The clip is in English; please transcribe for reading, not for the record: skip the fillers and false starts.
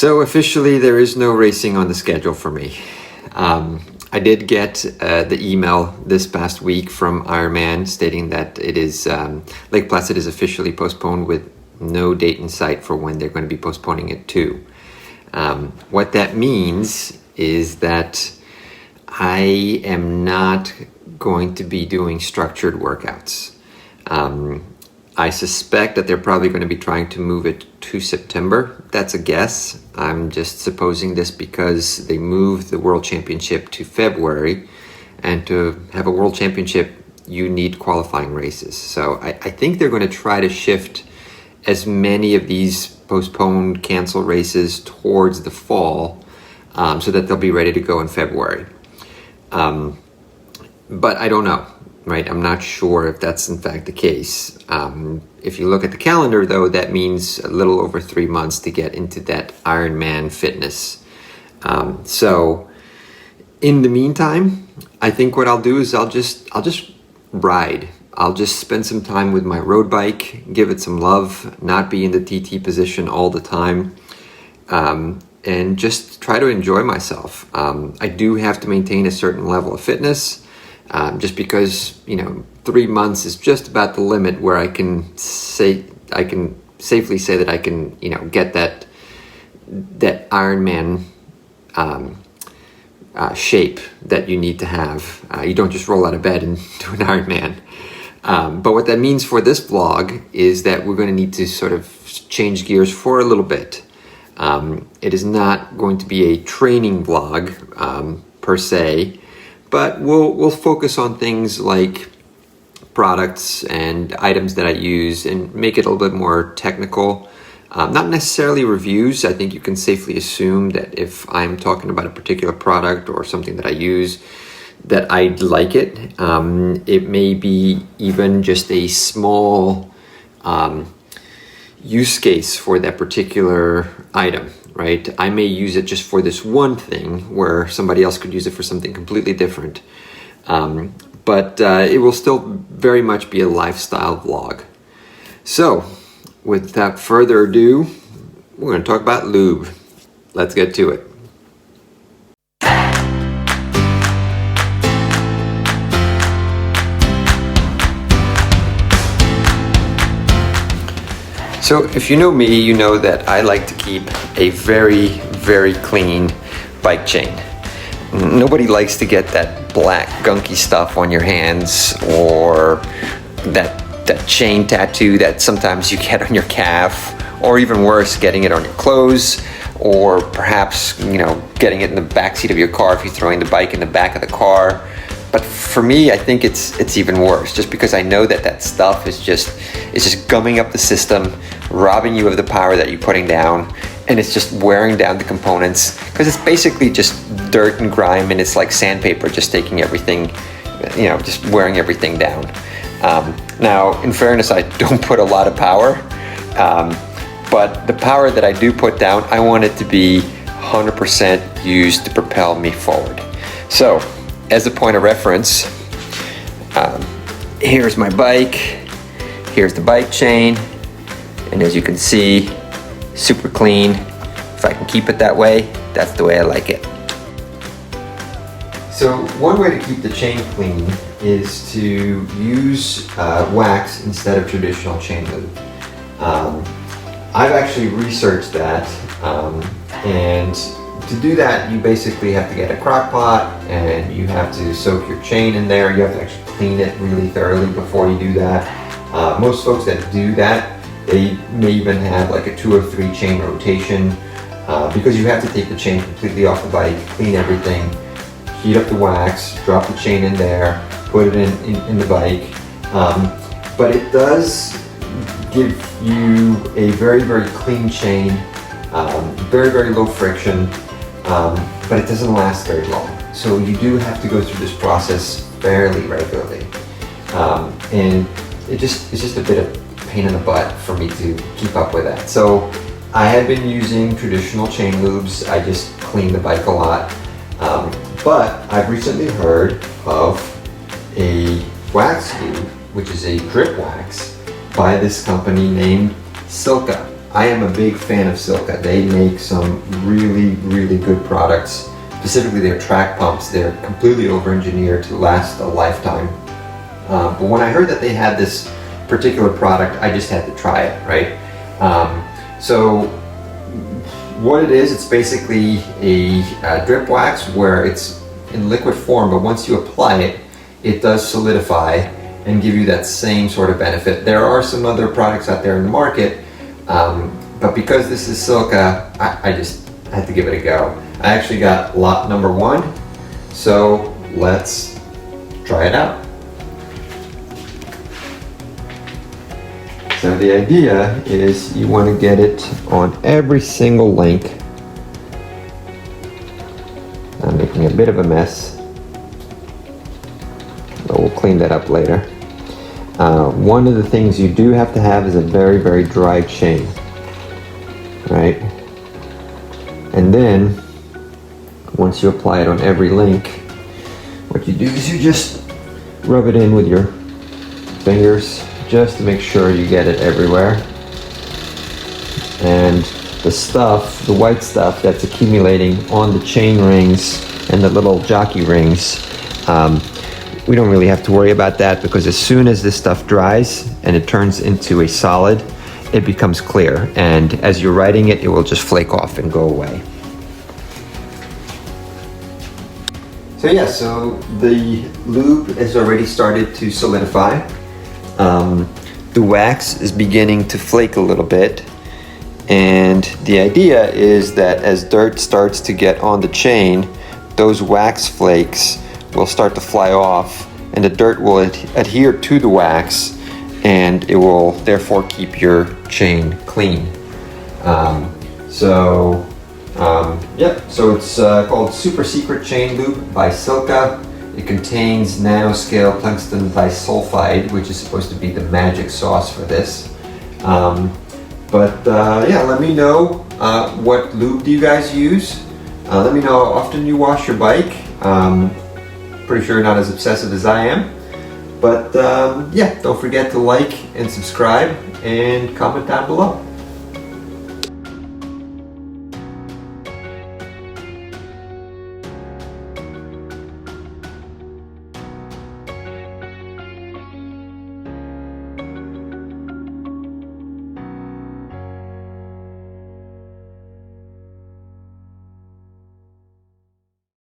So officially there is no racing on the schedule for me. I did get the email this past week from Ironman stating that it is Lake Placid is officially postponed with no date in sight for when they're going to be postponing it to. What that means is that I am not going to be doing structured workouts. I suspect that they're probably going to be trying to move it to September. That's a guess. I'm just supposing this because they moved the World Championship to February, and to have a World Championship, you need qualifying races. So I think they're going to try to shift as many of these postponed, canceled races towards the fall, so that they'll be ready to go in February. But I don't know. Right, I'm not sure if that's in fact the case. If you look at the calendar, though, that means a little over 3 months to get into that Ironman fitness. So, in the meantime, I think what I'll do is I'll just ride. I'll just spend some time with my road bike, give it some love, not be in the TT position all the time, and just try to enjoy myself. I do have to maintain a certain level of fitness. Just because 3 months is just about the limit where I can safely say that I can get that Ironman shape that you need to have. You don't just roll out of bed and do an Ironman. But what that means for this vlog is that we're going to need to sort of change gears for a little bit. It is not going to be a training vlog per se. But we'll focus on things like products and items that I use and make it a little bit more technical. Not necessarily reviews. I think you can safely assume that if I'm talking about a particular product or something that I use, that I like it. It may be even just a small use case for that particular item. Right? I may use it just for this one thing where somebody else could use it for something completely different. But it will still very much be a lifestyle vlog. So, without further ado, we're going to talk about lube. Let's get to it. So if you know me, you know that I like to keep a very, very clean bike chain. Nobody likes to get that black gunky stuff on your hands, or that chain tattoo that sometimes you get on your calf, or even worse, getting it on your clothes, or perhaps getting it in the backseat of your car if you're throwing the bike in the back of the car. But for me, I think it's even worse, just because I know that stuff is just gumming up the system, robbing you of the power that you're putting down, and it's just wearing down the components, because it's basically just dirt and grime, and it's like sandpaper, just taking everything, just wearing everything down. Now, in fairness, I don't put a lot of power, but the power that I do put down, I want it to be 100% used to propel me forward. So, as a point of reference, here's my bike, here's the bike chain, and as you can see, super clean. If I can keep it that way, that's the way I like it. So one way to keep the chain clean is to use wax instead of traditional chain lube. I've actually researched that, and to do that, you basically have to get a crock pot and you have to soak your chain in there. You have to actually clean it really thoroughly before you do that. Most folks that do that, they may even have like a 2 or 3 chain rotation, because you have to take the chain completely off the bike, clean everything, heat up the wax, drop the chain in there, put it in the bike. But it does give you a very, very clean chain, very, very low friction. But it doesn't last very long. So you do have to go through this process fairly regularly. And it's just a bit of pain in the butt for me to keep up with that. So I have been using traditional chain lubes. I just clean the bike a lot. But I've recently heard of a wax lube, which is a drip wax by this company named Silca. I am a big fan of Silca. They make some really, really good products. Specifically their track pumps. They're completely over-engineered to last a lifetime. But when I heard that they had this particular product, I just had to try it, right? So what it is, it's basically a drip wax where it's in liquid form, but once you apply it, it does solidify and give you that same sort of benefit. There are some other products out there in the market, but because this is Silca, I just had to give it a go. I actually got lot number 1, so let's try it out. So the idea is you want to get it on every single link. I'm making a bit of a mess, but we'll clean that up later. One of the things you do have to have is a very, very dry chain, right? And then once you apply it on every link, what you do is you just rub it in with your fingers just to make sure you get it everywhere. And the stuff, the white stuff that's accumulating on the chain rings and the little jockey rings, we don't really have to worry about that, because as soon as this stuff dries and it turns into a solid, it becomes clear, and as you're riding it, it will just flake off and go away. So yeah, so the lube has already started to solidify. The wax is beginning to flake a little bit, and the idea is that as dirt starts to get on the chain, those wax flakes will start to fly off, and the dirt will adhere to the wax, and it will therefore keep your chain clean. So it's called Super Secret Chain Lube by Silca. It contains nanoscale tungsten disulfide, which is supposed to be the magic sauce for this. Yeah, let me know what lube do you guys use. Let me know how often you wash your bike. Pretty sure not as obsessive as I am. But yeah, don't forget to like and subscribe and comment down below.